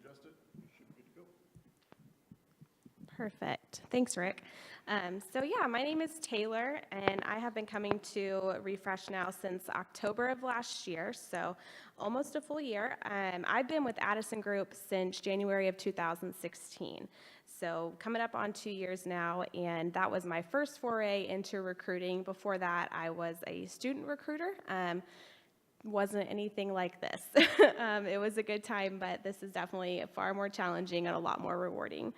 adjust it, you should be good to go. Perfect. Thanks, Rick. So yeah, my name is Taylor, and I have been coming to Refresh now since October of last year, so almost a full year. I've been with Addison Group since January of 2016, so coming up on 2 years now, and that was my first foray into recruiting. Before that, I was a student recruiter. Wasn't anything like this. It was a good time, but this is definitely far more challenging and a lot more rewarding.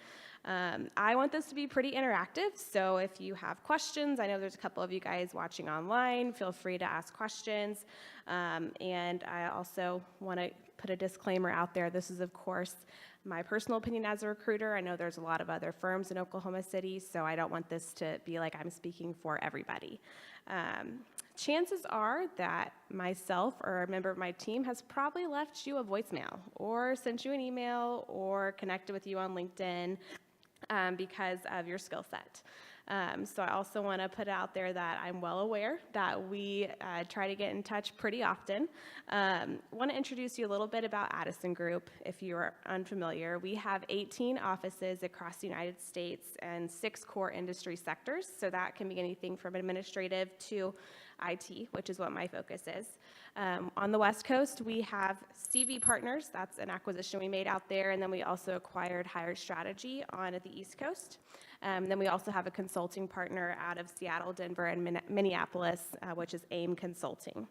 I want this to be pretty interactive, so if you have questions, I know there's a couple of you guys watching online, feel free to ask questions. And I also want to put a disclaimer out there. This is, of course, my personal opinion as a recruiter. I know there's a lot of other firms in Oklahoma City, so I don't want this to be like I'm speaking for everybody. Chances are that myself or a member of my team has probably left you a voicemail or sent you an email or connected with you on LinkedIn because of your skill set. So I also want to put out there that I'm well aware that we try to get in touch pretty often. Want to introduce you a little bit about Addison Group if you're unfamiliar. We have 18 offices across the United States and 6 core industry sectors. So that can be anything from administrative to IT, which is what my focus is. On the West Coast, we have CV Partners. That's an acquisition we made out there, and then we also acquired Hire Strategy on at the East Coast. Then we also have a consulting partner out of Seattle, Denver, and Minneapolis, which is AIM Consulting.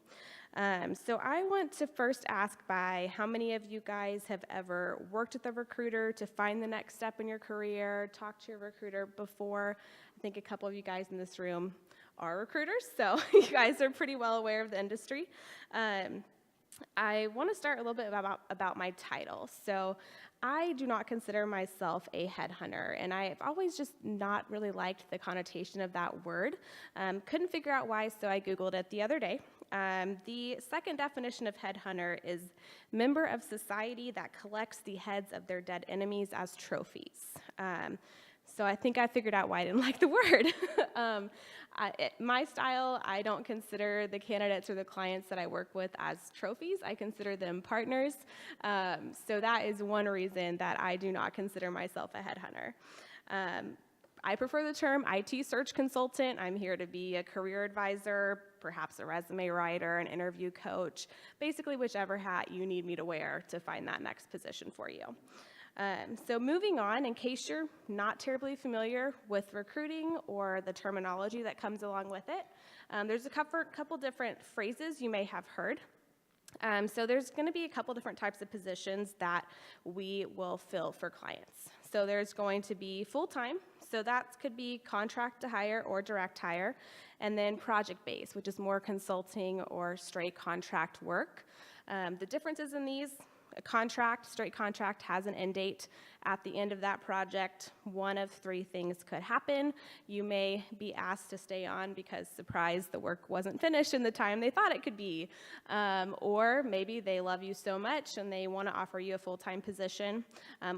So I want to first ask how many of you guys have ever worked with a recruiter to find the next step in your career, talked to your recruiter before? I think a couple of you guys in this room are recruiters, so you guys are pretty well aware of the industry. I want to start a little bit about my title. So I do not consider myself a headhunter, and I've always just not really liked the connotation of that word. Couldn't figure out why, so I Googled it the other day. The second definition of headhunter is member of society that collects the heads of their dead enemies as trophies. So I think I figured out why I didn't like the word. My style, I don't consider the candidates or the clients that I work with as trophies. I consider them partners. So that is one reason that I do not consider myself a headhunter. I prefer the term IT search consultant. I'm here to be a career advisor, perhaps a resume writer, an interview coach, basically whichever hat you need me to wear to find that next position for you. So moving on, in case you're not terribly familiar with recruiting or the terminology that comes along with it, there's a couple different phrases you may have heard. So there's going to be a couple different types of positions that we will fill for clients. So there's going to be full-time, so that could be contract to hire or direct hire, and then project-based, which is more consulting or straight contract work. The differences in these: a straight contract has an end date. At the end of that project, one of 3 things could happen. You may be asked to stay on because, surprise, the work wasn't finished in the time they thought it could be. Or maybe they love you so much and they want to offer you a full-time position.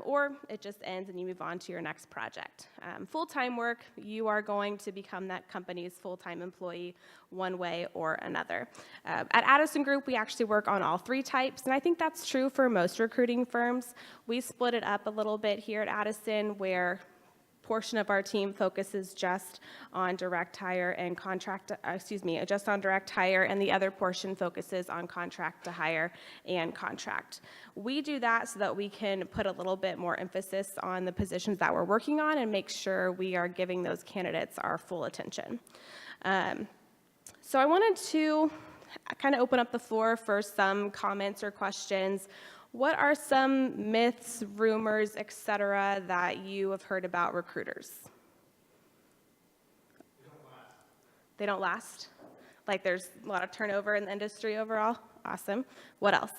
Or it just ends and you move on to your next project. Full-time work, you are going to become that company's full-time employee one way or another. At Addison Group, we actually work on all 3 types, and I think that's true for most recruiting firms. We split it up a little bit here at Addison, where a portion of our team focuses just on direct hire and just on direct hire, and the other portion focuses on contract to hire and contract. We do that so that we can put a little bit more emphasis on the positions that we're working on and make sure we are giving those candidates our full attention. So I wanted to kind of open up the floor for some comments or questions. What are some myths, rumors, etc., that you have heard about recruiters? They don't last? Like there's a lot of turnover in the industry overall? Awesome. What else?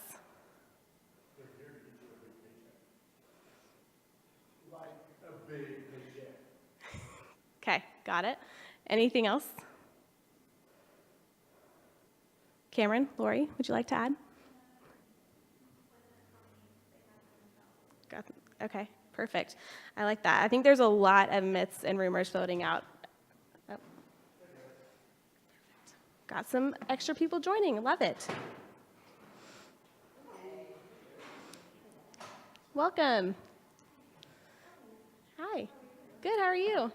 Like a big paycheck. Okay, got it. Anything else? Cameron, Lori, would you like to add? Okay, perfect. I like that. I think there's a lot of myths and rumors floating out. Oh. Got some extra people joining. Love it. Welcome. Hi. Good, how are you?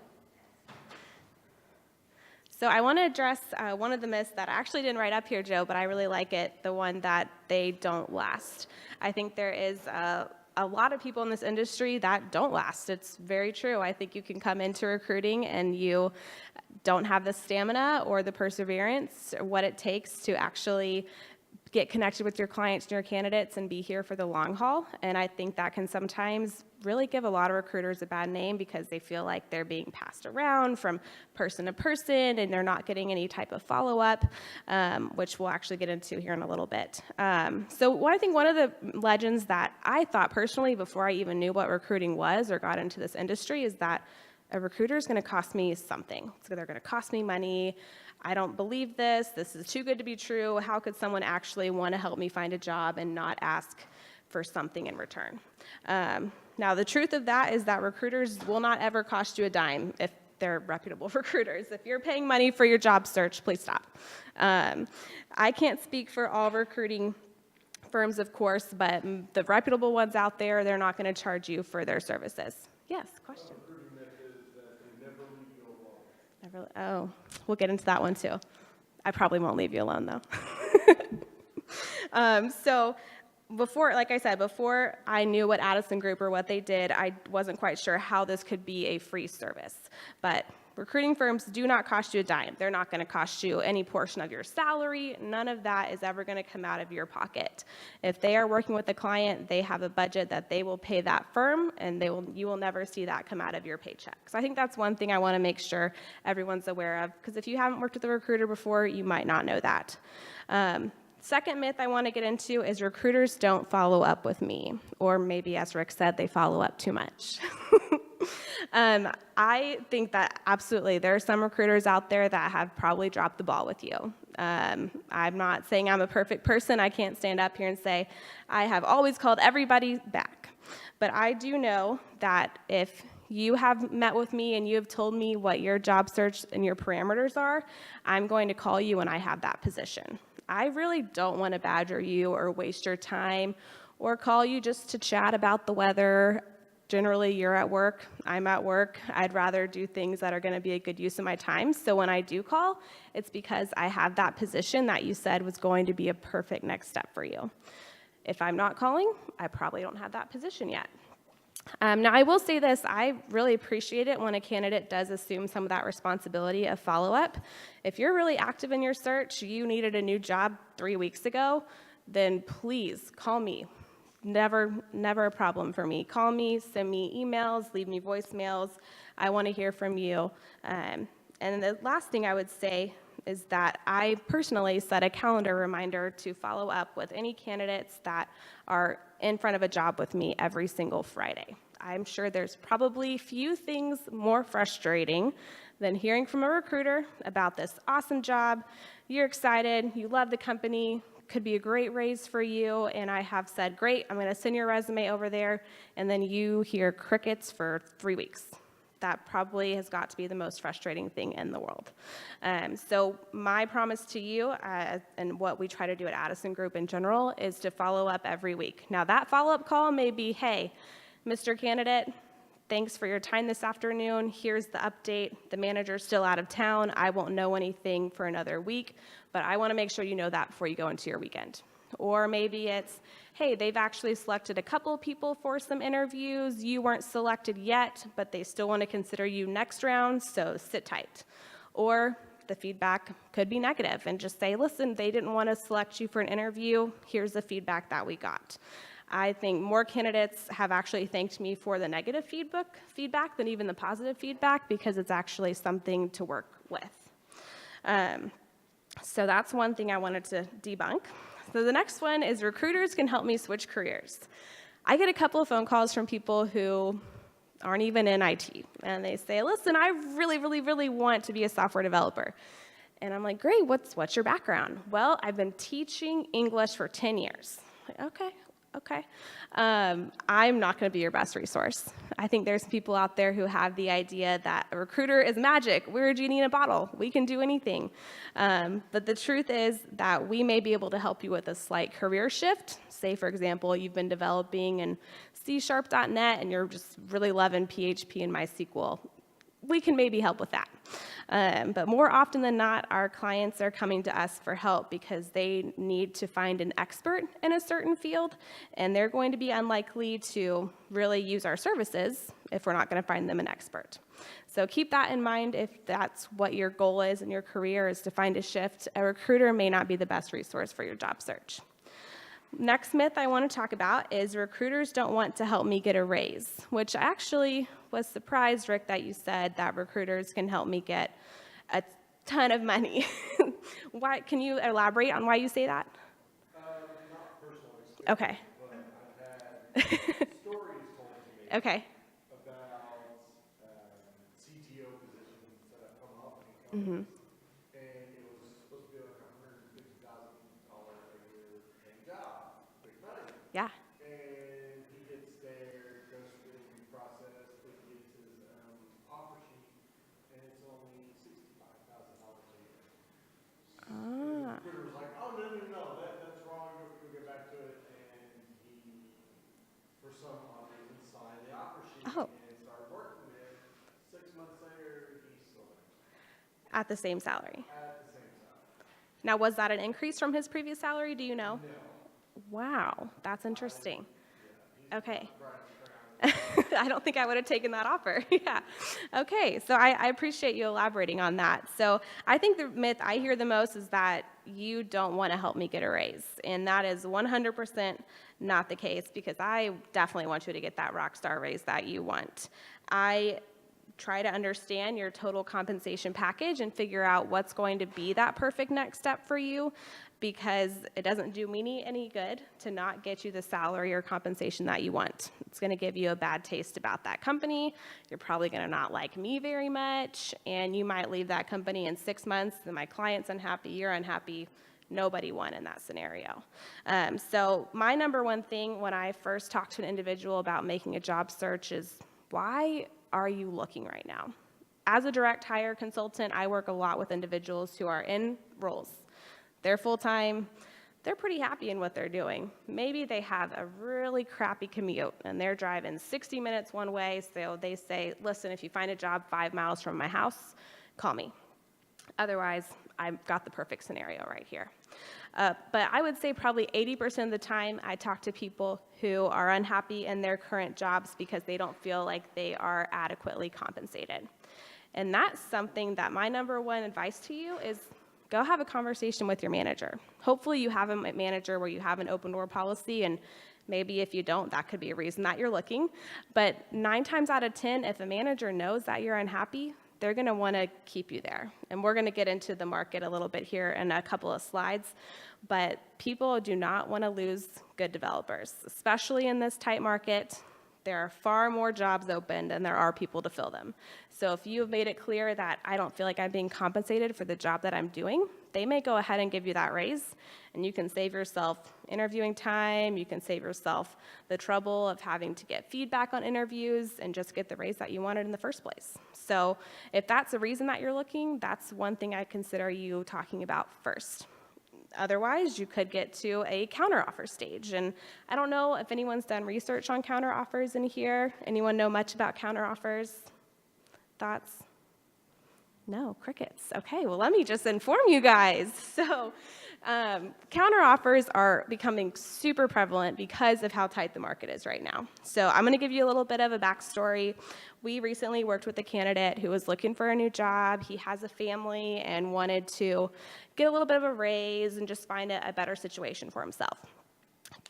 So I want to address one of the myths that I actually didn't write up here, Joe, but I really like it, the one that they don't last. I think there is a lot of people in this industry that don't last. It's very true. I think you can come into recruiting and you don't have the stamina or the perseverance or what it takes to actually get connected with your clients and your candidates and be here for the long haul. And I think that can sometimes really give a lot of recruiters a bad name because they feel like they're being passed around from person to person and they're not getting any type of follow-up, which we'll actually get into here in a little bit. So I think one of the legends that I thought personally before I even knew what recruiting was or got into this industry is that a recruiter is going to cost me something. So they're going to cost me money. I don't believe this. This is too good to be true. How could someone actually want to help me find a job and not ask for something in return? Now, the truth of that is that recruiters will not ever cost you a dime if they're reputable recruiters. If you're paying money for your job search, please stop. I can't speak for all recruiting firms, of course, but the reputable ones out there, they're not going to charge you for their services. Yes, question? Oh, we'll get into that one too. I probably won't leave you alone though. So before, like I said, before I knew what Addison Group or what they did, I wasn't quite sure how this could be a free service. But recruiting firms do not cost you a dime. They're not going to cost you any portion of your salary. None of that is ever going to come out of your pocket. If they are working with a client, they have a budget that they will pay that firm, and you will never see that come out of your paycheck. So I think that's one thing I want to make sure everyone's aware of, because if you haven't worked with a recruiter before, you might not know that. Second myth I want to get into is recruiters don't follow up with me, or maybe as Rick said, they follow up too much. I think that absolutely there are some recruiters out there that have probably dropped the ball with you. I'm not saying I'm a perfect person. I can't stand up here and say I have always called everybody back. But I do know that if you have met with me and you have told me what your job search and your parameters are, I'm going to call you when I have that position. I really don't want to badger you or waste your time or call you just to chat about the weather. Generally, you're at work, I'm at work. I'd rather do things that are going to be a good use of my time. So when I do call, it's because I have that position that you said was going to be a perfect next step for you. If I'm not calling, I probably don't have that position yet. Now, I will say this, I really appreciate it when a candidate does assume some of that responsibility of follow-up. If you're really active in your search, you needed a new job 3 weeks ago, then please call me. Never a problem for me. Call me, send me emails, leave me voicemails. I want to hear from you. And the last thing I would say is that I personally set a calendar reminder to follow up with any candidates that are in front of a job with me every single Friday. I'm sure there's probably few things more frustrating than hearing from a recruiter about this awesome job. You're excited, you love the company, could be a great raise for you, and I have said, great, I'm going to send your resume over there, and then you hear crickets for 3 weeks. That probably has got to be the most frustrating thing in the world. So my promise to you, and what we try to do at Addison Group in general, is to follow up every week. Now that follow-up call may be, hey, Mr. Candidate, thanks for your time this afternoon. Here's the update. The manager's still out of town. I won't know anything for another week, but I want to make sure you know that before you go into your weekend. Or maybe it's, hey, they've actually selected a couple of people for some interviews. You weren't selected yet, but they still want to consider you next round, so sit tight. Or the feedback could be negative and just say, listen, they didn't want to select you for an interview. Here's the feedback that we got. I think more candidates have actually thanked me for the negative feedback than even the positive feedback, because it's actually something to work with. So that's one thing I wanted to debunk. So the next one is recruiters can help me switch careers. I get a couple of phone calls from people who aren't even in IT, and they say, listen, I really want to be a software developer. And I'm like, great, what's your background? Well, I've been teaching English for 10 years. Like, okay, Okay. I'm not going to be your best resource. I think there's people out there who have the idea that a recruiter is magic. We're a genie in a bottle. We can do anything. But the truth is that we may be able to help you with a slight career shift. Say, for example, you've been developing in C#.net and you're just really loving PHP and MySQL. We can maybe help with that. But more often than not, our clients are coming to us for help because they need to find an expert in a certain field, and they're going to be unlikely to really use our services if we're not going to find them an expert. So keep that in mind if that's what your goal is in your career, is to find a shift. A recruiter may not be the best resource for your job search. Next myth I want to talk about is recruiters don't want to help me get a raise, which I actually was surprised, Rick, that you said that recruiters can help me get a ton of money. Why? Can you elaborate on why you say that? Not personal experience. Okay. But I've had stories told to me Okay. about CTO positions that have come up in companies. And it was supposed to be like $150,000 a year paying job. Big money. Yeah. And he gets there, goes through the interview process, he gets his offer sheet, and it's only $65,000 a year. Ah. The recruiter was like, oh, no, that's wrong, you'll get back to it. And he, for some odd reason, signed the offer sheet Oh. and started working there. 6 months later, he's still there At the same salary. at the same salary. Now, was that an increase from his previous salary? Do you know? No. Wow, that's interesting. Okay. Right. I don't think I would have taken that offer. Yeah. Okay, so I appreciate you elaborating on that. So I think the myth I hear the most is that you don't want to help me get a raise. And that is 100% not the case, because I definitely want you to get that rock star raise that you want. I try to understand your total compensation package and figure out what's going to be that perfect next step for you, because it doesn't do me any good to not get you the salary or compensation that you want. It's going to give you a bad taste about that company. You're probably going to not like me very much, and you might leave that company in 6 months, and my client's unhappy, you're unhappy. Nobody won in that scenario. So my number one thing when I first talk to an individual about making a job search is, why are you looking right now? As a direct hire consultant, I work a lot with individuals who are in roles. They're full-time, they're pretty happy in what they're doing. Maybe they have a really crappy commute and they're driving 60 minutes one way, so they say, listen, if you find a job 5 miles from my house, call me. Otherwise, I've got the perfect scenario right here. But I would say probably 80% of the time I talk to people who are unhappy in their current jobs because they don't feel like they are adequately compensated. And that's something that my number one advice to you is, go have a conversation with your manager. Hopefully you have a manager where you have an open door policy, and maybe if you don't, that could be a reason that you're looking. But 9 times out of 10, if a manager knows that you're unhappy, they're going to want to keep you there. And we're going to get into the market a little bit here in a couple of slides. But people do not want to lose good developers, especially in this tight market. There are far more jobs open than there are people to fill them. So if you have made it clear that I don't feel like I'm being compensated for the job that I'm doing, they may go ahead and give you that raise, and you can save yourself interviewing time, you can save yourself the trouble of having to get feedback on interviews, and just get the raise that you wanted in the first place. So if that's the reason that you're looking, that's one thing I consider you talking about first. Otherwise, you could get to a counteroffer stage. And I don't know if anyone's done research on counteroffers in here. Anyone know much about counteroffers? Thoughts? No, crickets. Okay, well, let me just inform you guys. So counteroffers are becoming super prevalent because of how tight the market is right now. So I'm going to give you a little bit of a backstory. We recently worked with a candidate who was looking for a new job. He has a family and wanted to get a little bit of a raise and just find a better situation for himself.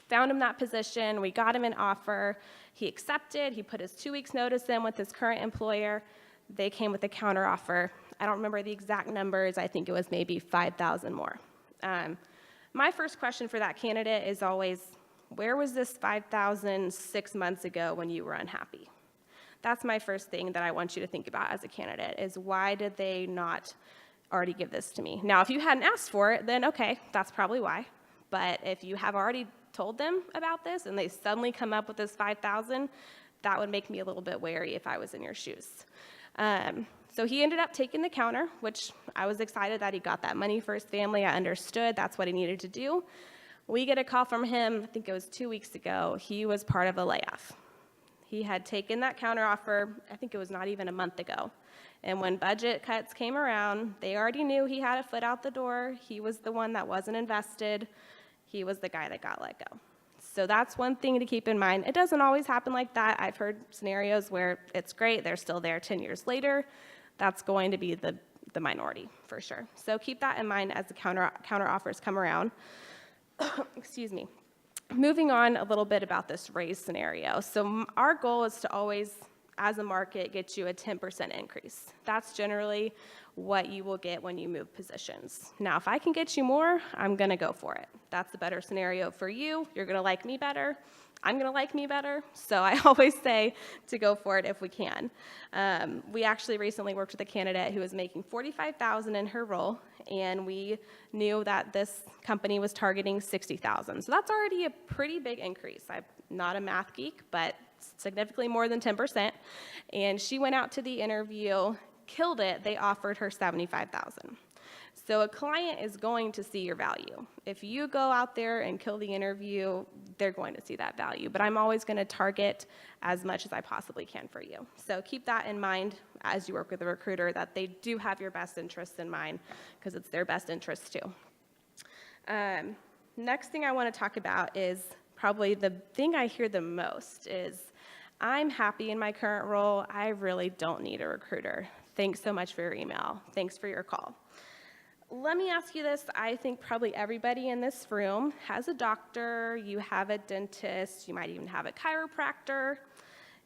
Found him that position. We got him an offer. He accepted. He put his 2 weeks notice in with his current employer. They came with a counteroffer. I don't remember the exact numbers. I think it was maybe 5,000 more. My first question for that candidate is always, where was this 5,000 6 months ago when you were unhappy? That's my first thing that I want you to think about as a candidate, is why did they not already give this to me? Now, if you hadn't asked for it, then okay, that's probably why. But if you have already told them about this and they suddenly come up with this 5,000, that would make me a little bit wary if I was in your shoes. So he ended up taking the counter, which I was excited that he got that money for his family. I understood that's what he needed to do. We get a call from him, I think it was 2 weeks ago. He was part of a layoff. He had taken that counter offer, I think it was not even a month ago. And when budget cuts came around, they already knew he had a foot out the door. He was the one that wasn't invested. He was the guy that got let go. So that's one thing to keep in mind. It doesn't always happen like that. I've heard scenarios where it's great, they're still there 10 years later. That's going to be the minority for sure. So keep that in mind as the counter offers come around. Excuse me. Moving on a little bit about this raise scenario. So our goal is to always, as a market, get you a 10% increase. That's generally what you will get when you move positions. Now, if I can get you more, I'm gonna go for it. That's a better scenario for you. You're gonna like me better. I'm gonna like me better. So I always say to go for it if we can. We actually recently worked with a candidate who was making $45,000 in her role, and we knew that this company was targeting $60,000. So that's already a pretty big increase. I'm not a math geek, but significantly more than 10%. And she went out to the interview, killed it. They offered her $75,000. So a client is going to see your value. If you go out there and kill the interview, they're going to see that value. But I'm always going to target as much as I possibly can for you. So keep that in mind as you work with a recruiter, that they do have your best interests in mind, because it's their best interest too. Next thing I want to talk about is probably the thing I hear the most is, I'm happy in my current role. I really don't need a recruiter. Thanks so much for your email. Thanks for your call. Let me ask you this. I think probably everybody in this room has a doctor, you have a dentist, you might even have a chiropractor.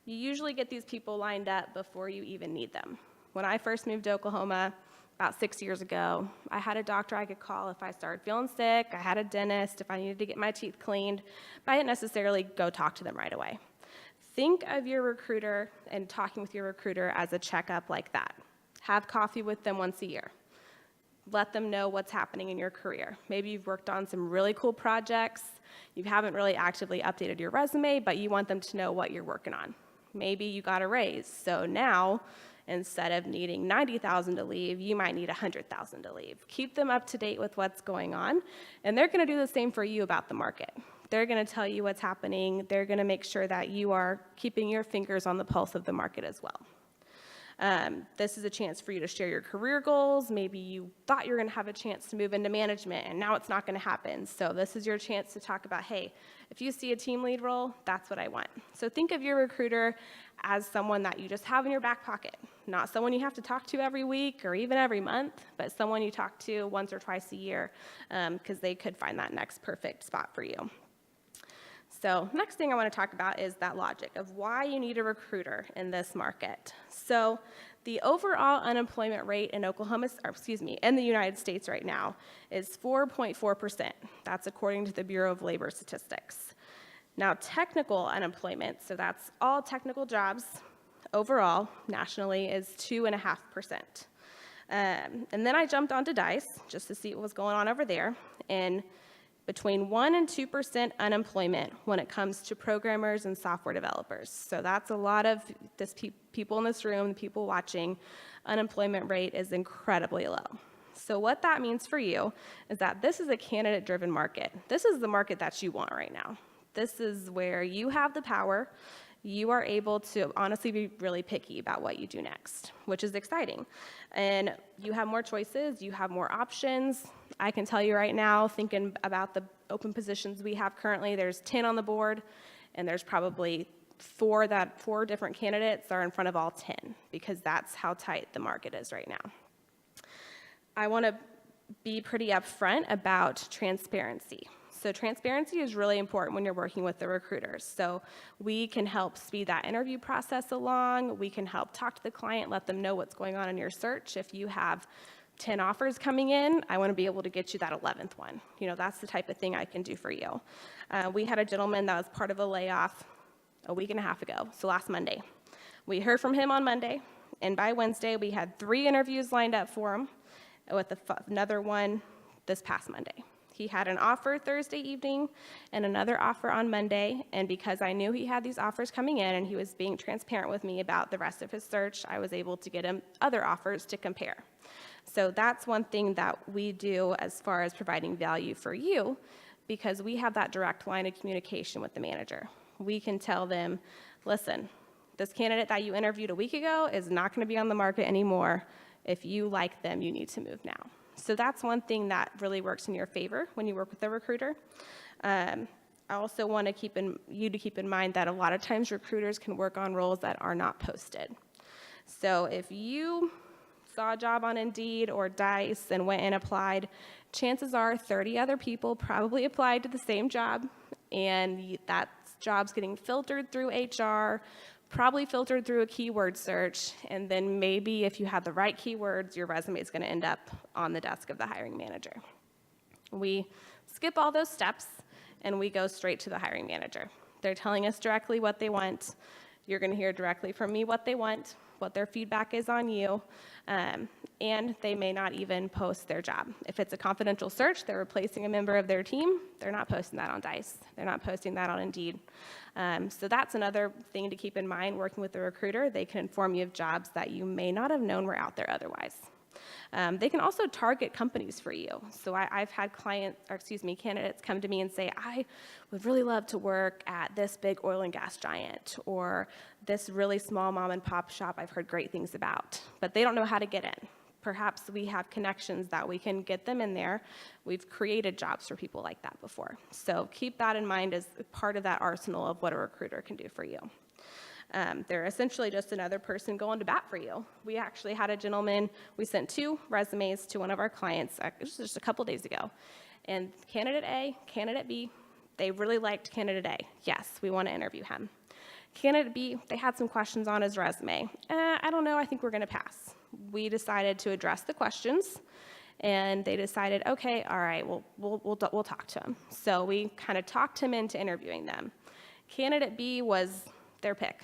You usually get these people lined up before you even need them. When I first moved to Oklahoma about 6 years ago, I had a doctor I could call if I started feeling sick. I had a dentist if I needed to get my teeth cleaned, but I didn't necessarily go talk to them right away. Think of your recruiter and talking with your recruiter as a checkup like that. Have coffee with them once a year. Let them know what's happening in your career. Maybe you've worked on some really cool projects. You haven't really actively updated your resume, but you want them to know what you're working on. Maybe you got a raise, so now instead of needing $90,000 to leave, you might need $100,000 to leave. Keep them up to date with what's going on, and they're going to do the same for you about the market. They're going to tell you what's happening. They're going to make sure that you are keeping your fingers on the pulse of the market as well. This is a chance for you to share your career goals. Maybe you thought you were going to have a chance to move into management, and now it's not going to happen. So this is your chance to talk about, hey, if you see a team lead role, that's what I want. So think of your recruiter as someone that you just have in your back pocket, not someone you have to talk to every week or even every month, but someone you talk to once or twice a year, because they could find that next perfect spot for you. So next thing I want to talk about is that logic of why you need a recruiter in this market. So the overall unemployment rate in in the United States right now is 4.4%. That's according to the Bureau of Labor Statistics. Now technical unemployment, so that's all technical jobs overall nationally, is 2.5%. And then I jumped onto DICE just to see what was going on over there, and between 1% and 2% unemployment when it comes to programmers and software developers. So that's a lot of people in this room, the people watching. Unemployment rate is incredibly low. So what that means for you is that this is a candidate-driven market. This is the market that you want right now. This is where you have the power. You are able to honestly be really picky about what you do next, which is exciting. And you have more choices, you have more options. I can tell you right now, thinking about the open positions we have currently, there's 10 on the board, and there's probably four different candidates are in front of all 10, because that's how tight the market is right now. I want to be pretty upfront about transparency. So transparency is really important when you're working with the recruiters. So we can help speed that interview process along. We can help talk to the client, let them know what's going on in your search. If you have 10 offers coming in, I want to be able to get you that 11th one. You know, that's the type of thing I can do for you. We had a gentleman that was part of a layoff a week and a half ago, so last Monday. We heard from him on Monday, and by Wednesday, we had 3 interviews lined up for him, with another one this past Monday. He had an offer Thursday evening and another offer on Monday, and because I knew he had these offers coming in and he was being transparent with me about the rest of his search, I was able to get him other offers to compare. So that's one thing that we do as far as providing value for you, because we have that direct line of communication with the manager. We can tell them, listen, this candidate that you interviewed a week ago is not going to be on the market anymore. If you like them, you need to move now. So that's one thing that really works in your favor when you work with a recruiter. I also want to keep in mind that a lot of times recruiters can work on roles that are not posted. So if you saw a job on Indeed or Dice and went and applied, chances are 30 other people probably applied to the same job, and that job's getting filtered through HR, probably filtered through a keyword search, and then maybe if you have the right keywords, your resume is going to end up on the desk of the hiring manager. We skip all those steps, and we go straight to the hiring manager. They're telling us directly what they want. You're going to hear directly from me what they want, what their feedback is on you, and they may not even post their job. If it's a confidential search, they're replacing a member of their team, they're not posting that on Dice. They're not posting that on Indeed. So that's another thing to keep in mind working with a recruiter. They can inform you of jobs that you may not have known were out there otherwise. They can also target companies for you. So I've had candidates come to me and say, I would really love to work at this big oil and gas giant or this really small mom and pop shop I've heard great things about, but they don't know how to get in. Perhaps we have connections that we can get them in there. We've created jobs for people like that before. So keep that in mind as part of that arsenal of what a recruiter can do for you. They're essentially just another person going to bat for you. We actually had a gentleman, we sent 2 resumes to one of our clients just a couple days ago. And candidate A, candidate B, they really liked candidate A. Yes, we want to interview him. Candidate B, they had some questions on his resume. I don't know, I think we're going to pass. We decided to address the questions, and they decided, okay, all right, we'll talk to him. So we kind of talked him into interviewing them. Candidate B was their pick.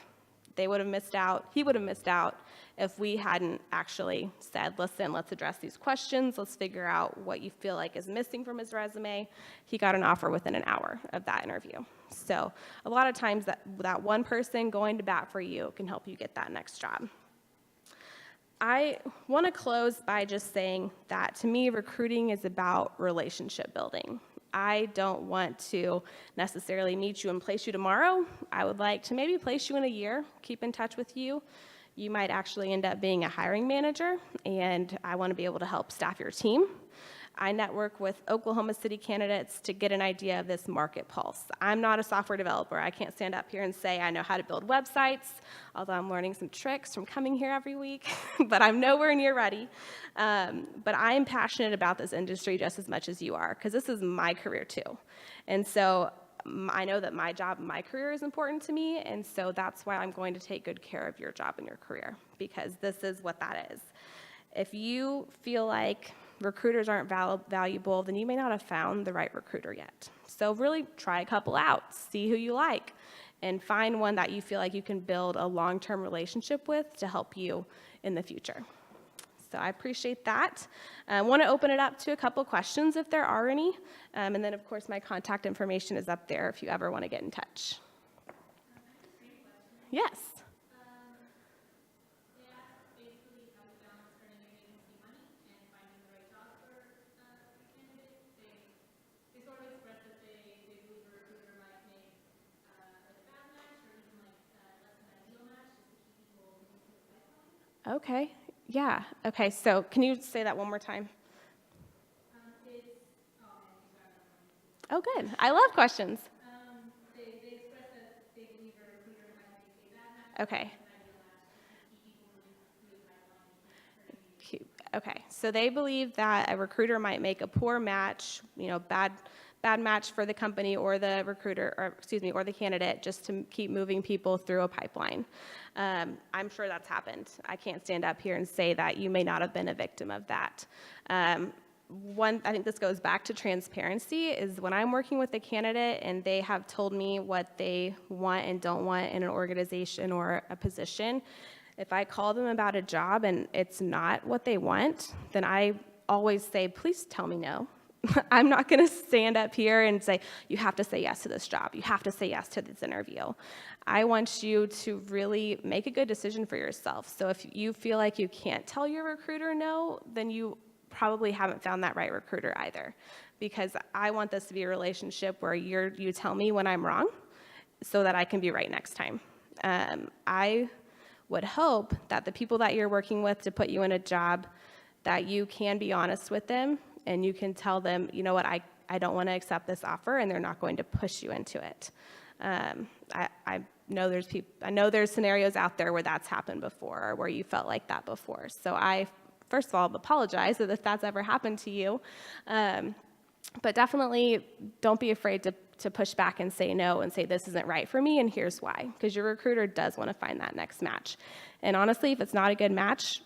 They would have missed out, he would have missed out if we hadn't actually said, listen, let's address these questions, let's figure out what you feel like is missing from his resume. He got an offer within an hour of that interview. So a lot of times that one person going to bat for you can help you get that next job. I want to close by just saying that to me, recruiting is about relationship building. I don't want to necessarily meet you and place you tomorrow. I would like to maybe place you in a year, keep in touch with you. You might actually end up being a hiring manager, and I want to be able to help staff your team. I network with Oklahoma City candidates to get an idea of this market pulse. I'm not a software developer. I can't stand up here and say I know how to build websites, although I'm learning some tricks from coming here every week, but I'm nowhere near ready. But I am passionate about this industry just as much as you are, because this is my career too. And so I know that my job and my career is important to me, and so that's why I'm going to take good care of your job and your career, because this is what that is. If you feel like recruiters aren't valuable, then you may not have found the right recruiter yet. So really try a couple out, see who you like, and find one that you feel like you can build a long-term relationship with to help you in the future. So I appreciate that. I want to open it up to a couple questions if there are any. And then, of course, my contact information is up there if you ever want to get in touch. Yes. Okay. Yeah. Okay. So can you say that one more time? Oh, good. I love questions. They express that they believe a recruiter might make a bad match. Okay. Okay. So they believe that a recruiter might make a poor match, bad match for the company or the recruiter, or the candidate, just to keep moving people through a pipeline. I'm sure that's happened. I can't stand up here and say that you may not have been a victim of that. I think this goes back to transparency, is when I'm working with a candidate and they have told me what they want and don't want in an organization or a position, if I call them about a job and it's not what they want, then I always say, please tell me no. I'm not going to stand up here and say, you have to say yes to this job. You have to say yes to this interview. I want you to really make a good decision for yourself. So if you feel like you can't tell your recruiter no, then you probably haven't found that right recruiter either. Because I want this to be a relationship where you tell me when I'm wrong so that I can be right next time. I would hope that the people that you're working with to put you in a job, that you can be honest with them and you can tell them, you know what, I don't want to accept this offer, and they're not going to push you into it. I know there's scenarios out there where that's happened before, or where you felt like that before. So I, first of all, apologize if that's ever happened to you. But definitely don't be afraid to push back and say no and say this isn't right for me, and here's why. Because your recruiter does want to find that next match. And honestly, if it's not a good match,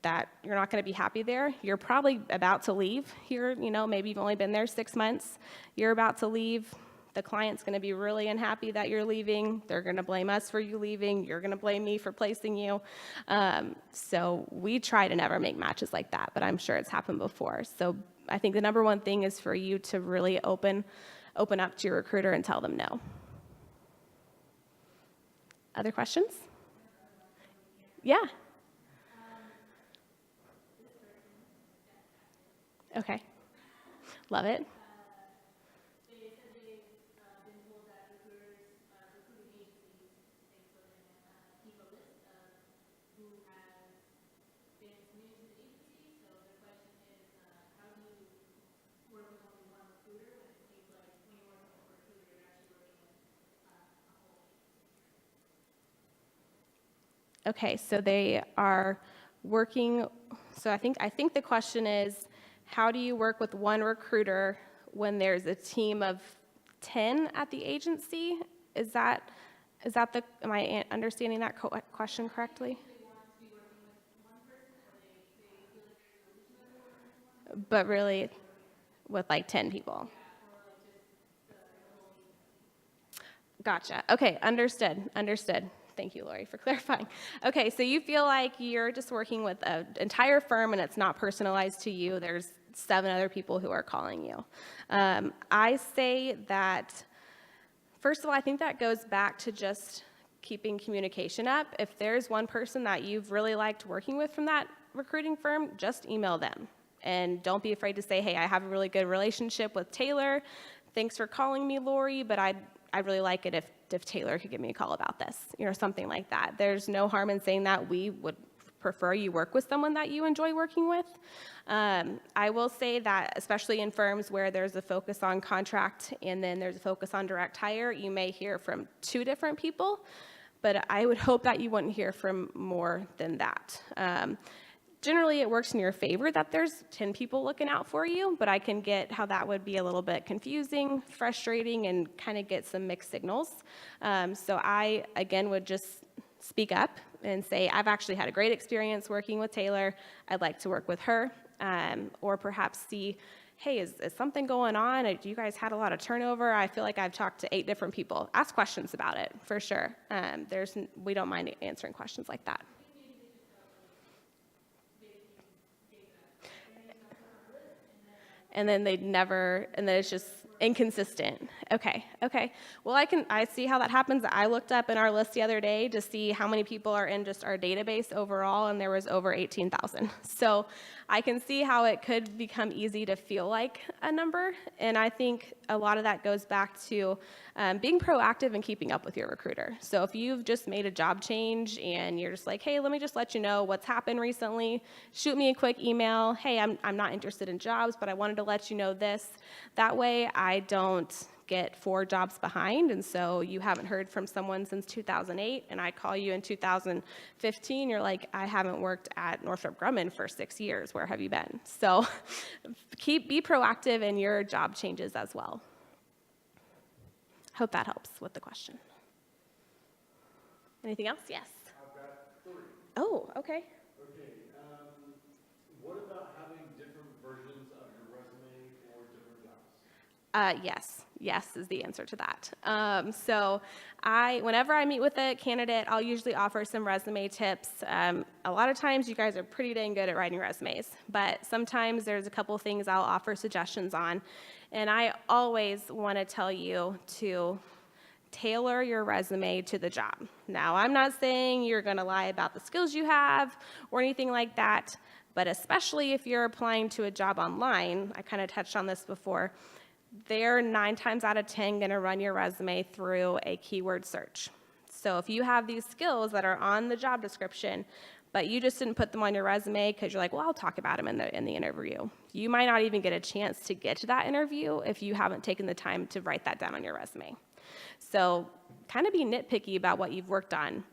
that you're not going to be happy there, you're probably about to leave here. Maybe you've only been there 6 months. You're about to leave. The client's going to be really unhappy that you're leaving. They're going to blame us for you leaving. You're going to blame me for placing you. So we try to never make matches like that, but I'm sure it's happened before. So I think the number one thing is for you to really open up to your recruiter and tell them no. Other questions? Yeah. Okay. Love it. They said they've been told that recruiting agencies keep a list of who has been submitted to the agency. So the question is, how do you work with only one recruiter when it seems like when you're working with a recruiter, you're actually working with a whole agency? Okay, so they are working. So I think the question is, how do you work with one recruiter when there's a team of 10 at the agency? Is that am I understanding that question correctly? But really, with like 10 people. Gotcha. Okay, understood. Thank you, Lori, for clarifying. Okay, so you feel like you're just working with an entire firm and it's not personalized to you. There's 7 other people who are calling you. I say that, first of all, I think that goes back to just keeping communication up. If there's one person that you've really liked working with from that recruiting firm, just email them. And don't be afraid to say, hey, I have a really good relationship with Taylor. Thanks for calling me, Lori, but I'd really like it if Taylor could give me a call about this, something like that. There's no harm in saying that. We would prefer you work with someone that you enjoy working with. I will say that, especially in firms where there's a focus on contract and then there's a focus on direct hire, you may hear from 2 different people, but I would hope that you wouldn't hear from more than that. Generally, it works in your favor that there's 10 people looking out for you, but I can get how that would be a little bit confusing, frustrating, and kind of get some mixed signals. So I, again, would just speak up and say, I've actually had a great experience working with Taylor. I'd like to work with her. Or perhaps see, hey, is something going on? Do you guys had a lot of turnover? I feel like I've talked to 8 different people. Ask questions about it, for sure. We don't mind answering questions like that. And then and then it's just inconsistent. Okay. Well, I see how that happens. I looked up in our list the other day to see how many people are in just our database overall, and there was over 18,000. So I can see how it could become easy to feel like a number, and I think a lot of that goes back to being proactive and keeping up with your recruiter. So if you've just made a job change and you're just like, hey, let me just let you know what's happened recently, shoot me a quick email. Hey, I'm not interested in jobs, but I wanted to let you know this. That way I don't get 4 jobs behind, and so you haven't heard from someone since 2008, and I call you in 2015, you're like, I haven't worked at Northrop Grumman for 6 years. Where have you been? So be proactive in your job changes as well. Hope that helps with the question. Anything else? Yes. I've got 3. Oh, okay. Okay, what about having different versions of your resume for different jobs? Yes is the answer to that. Whenever I meet with a candidate, I'll usually offer some resume tips. A lot of times you guys are pretty dang good at writing resumes, but sometimes there's a couple things I'll offer suggestions on. And I always want to tell you to tailor your resume to the job. Now, I'm not saying you're going to lie about the skills you have or anything like that, but especially if you're applying to a job online, I kind of touched on this before, they're 9 times out of 10 going to run your resume through a keyword search. So if you have these skills that are on the job description, but you just didn't put them on your resume because you're like, well, I'll talk about them in the interview. You might not even get a chance to get to that interview if you haven't taken the time to write that down on your resume. So kind of be nitpicky about what you've worked on.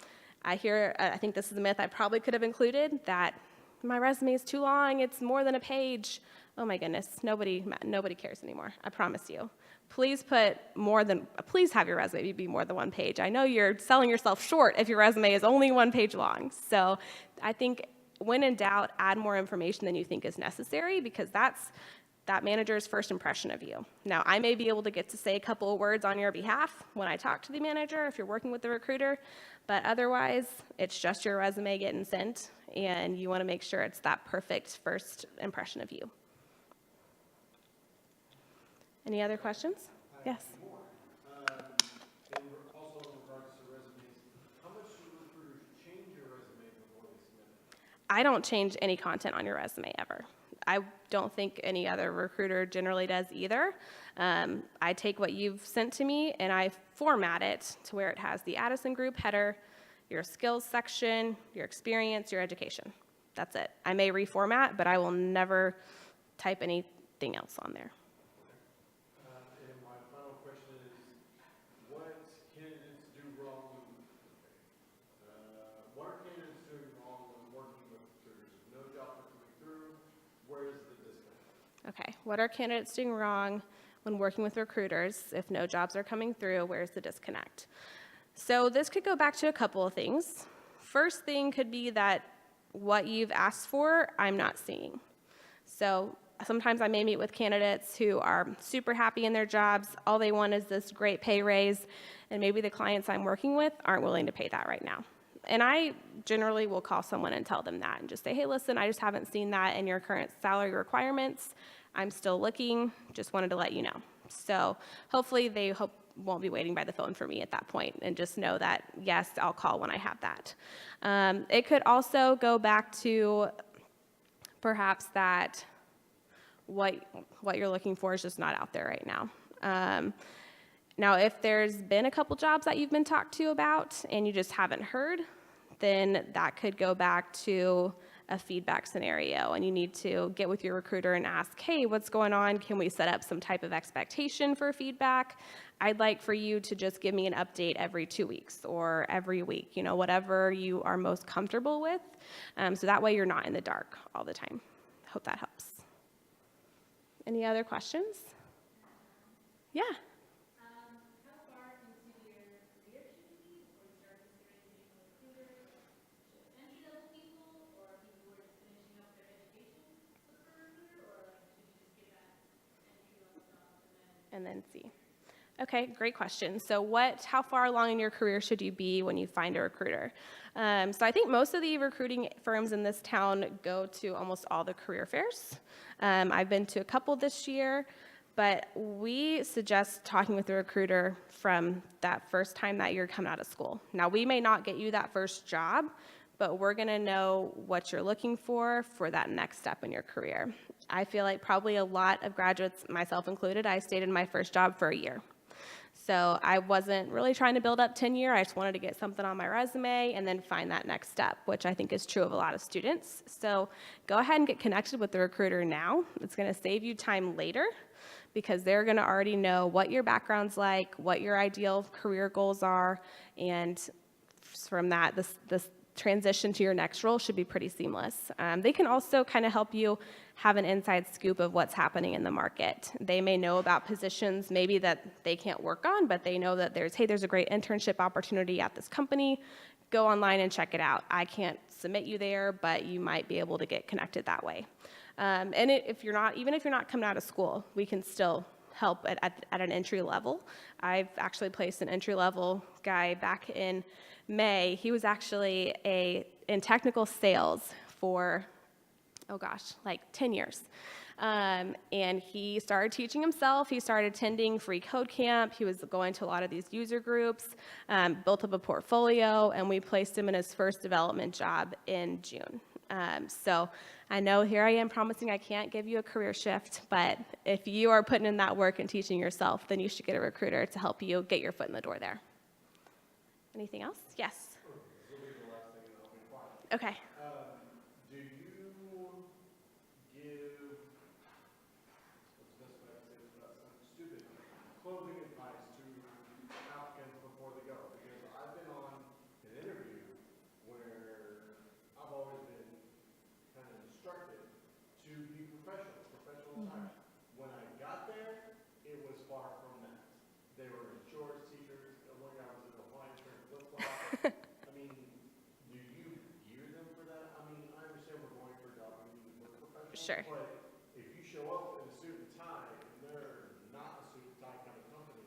I think this is a myth I probably could have included, that my resume is too long, it's more than a page. Oh my goodness, nobody cares anymore, I promise you. Please have your resume be more than 1 page. I know you're selling yourself short if your resume is only 1 page long. So I think when in doubt, add more information than you think is necessary, because that's that manager's first impression of you. Now, I may be able to get to say a couple of words on your behalf when I talk to the manager if you're working with the recruiter, but otherwise, it's just your resume getting sent, and you want to make sure it's that perfect first impression of you. Any other questions? Yes. More. Also in regards to resumes, how much do recruiters change your resume before they submit it? I don't change any content on your resume ever. I don't think any other recruiter generally does either. I take what you've sent to me and I format it to where it has the Addison Group header, your skills section, your experience, your education. That's it. I may reformat, but I will never type anything else on there. And my final question is, what candidates do wrong what are candidates doing wrong when working with recruiters? If no jobs are coming through, where is the disconnect? Okay, what are candidates doing wrong when working with recruiters? If no jobs are coming through, where's the disconnect? So this could go back to a couple of things. First thing could be that what you've asked for, I'm not seeing. So sometimes I may meet with candidates who are super happy in their jobs. All they want is this great pay raise, and maybe the clients I'm working with aren't willing to pay that right now. And I generally will call someone and tell them that and just say, hey, listen, I just haven't seen that in your current salary requirements. I'm still looking, just wanted to let you know. So hopefully they won't be waiting by the phone for me at that point, and just know that, yes, I'll call when I have that. It could also go back to perhaps that what you're looking for is just not out there right now. Now, if there's been a couple jobs that you've been talked to about and you just haven't heard, then that could go back to a feedback scenario, and you need to get with your recruiter and ask, hey, what's going on? Can we set up some type of expectation for feedback? I'd like for you to just give me an update every 2 weeks or every week, whatever you are most comfortable with. So that way you're not in the dark all the time. Hope that helps. Any other questions? Yeah. How far into your career should you be before you start considering being a recruiter? Should entry-level people or people who are just finishing up their education look for a recruiter, or should you just get that entry-level job And then see. Okay, great question. So how far along in your career should you be when you find a recruiter? So I think most of the recruiting firms in this town go to almost all the career fairs. I've been to a couple this year, but we suggest talking with the recruiter from that first time that you're coming out of school. Now, we may not get you that first job, but we're going to know what you're looking for that next step in your career. I feel like probably a lot of graduates, myself included, I stayed in my first job for a year. So I wasn't really trying to build up tenure. I just wanted to get something on my resume and then find that next step, which I think is true of a lot of students. So go ahead and get connected with the recruiter now. It's going to save you time later, because they're going to already know what your background's like, what your ideal career goals are, and from that, this transition to your next role should be pretty seamless. They can also kind of help you have an inside scoop of what's happening in the market. They may know about positions maybe that they can't work on, but they know that there's a great internship opportunity at this company. Go online and check it out. I can't submit you there, but you might be able to get connected that way. Even if you're not coming out of school, we can still help at an entry level. I've actually placed an entry level guy back in May. He was actually in technical sales for, oh gosh, like 10 years. And he started teaching himself. He started attending free code camp. He was going to a lot of these user groups, built up a portfolio, and we placed him in his first development job in June. So I know here I am promising I can't give you a career shift, but if you are putting in that work and teaching yourself, then you should get a recruiter to help you get your foot in the door there. Anything else? Yes. This will be the last thing, and I'll be quiet. Okay. Do you give, what's the best way to say this without sounding stupid, clothing advice to applicants before they go? Because I've been on an interview where I've always been kind of instructed to be professional attire. When I got there, it was far from that. They were in shorts, t-shirts, one guy was in a Hawaiian shirt, flip-flops. I mean, do you gear them for that? I mean, I understand we're going for a job and you look professional. Sure. But if you show up in a suit and tie and they're not a suit and tie kind of company,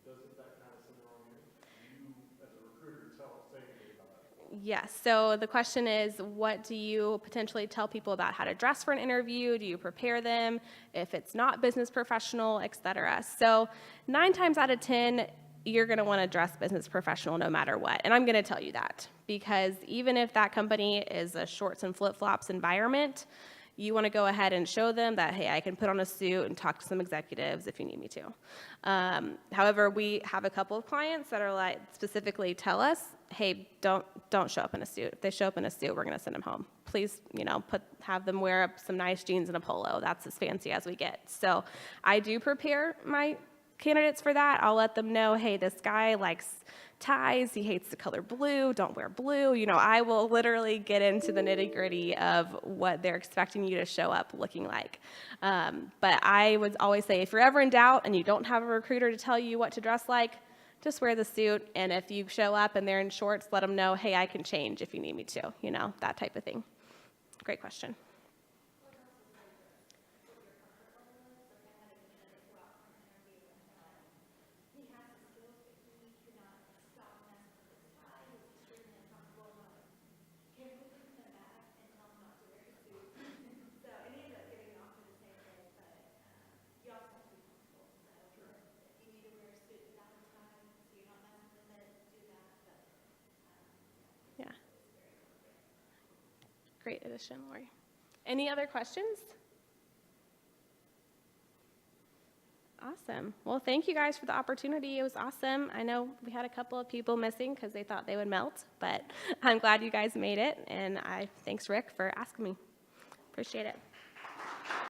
doesn't that kind of send the wrong image? Do you, as a recruiter, say anything about that? Yes. So the question is, what do you potentially tell people about how to dress for an interview? Do you prepare them if it's not business professional, et cetera? So 9 times out of 10, you're going to want to dress business professional no matter what. And I'm going to tell you that because even if that company is a shorts and flip-flops environment, you want to go ahead and show them that, hey, I can put on a suit and talk to some executives if you need me to. However, we have a couple of clients that are like specifically tell us, hey, don't show up in a suit. If they show up in a suit, we're going to send them home. Please, have them wear some nice jeans and a polo. That's as fancy as we get. So I do prepare my candidates for that. I'll let them know, hey, this guy likes ties, he hates the color blue, don't wear blue. I will literally get into the nitty-gritty of what they're expecting you to show up looking like. But I would always say, if you're ever in doubt and you don't have a recruiter to tell you what to dress like, just wear the suit, and if you show up and they're in shorts, let them know, hey, I can change if you need me to, that type of thing. Great question. Yeah. Great addition, Lori. Any other questions? Awesome. Well, thank you guys for the opportunity. It was awesome. I know we had a couple of people missing because they thought they would melt, but I'm glad you guys made it, and thanks, Rick, for asking me. Appreciate it.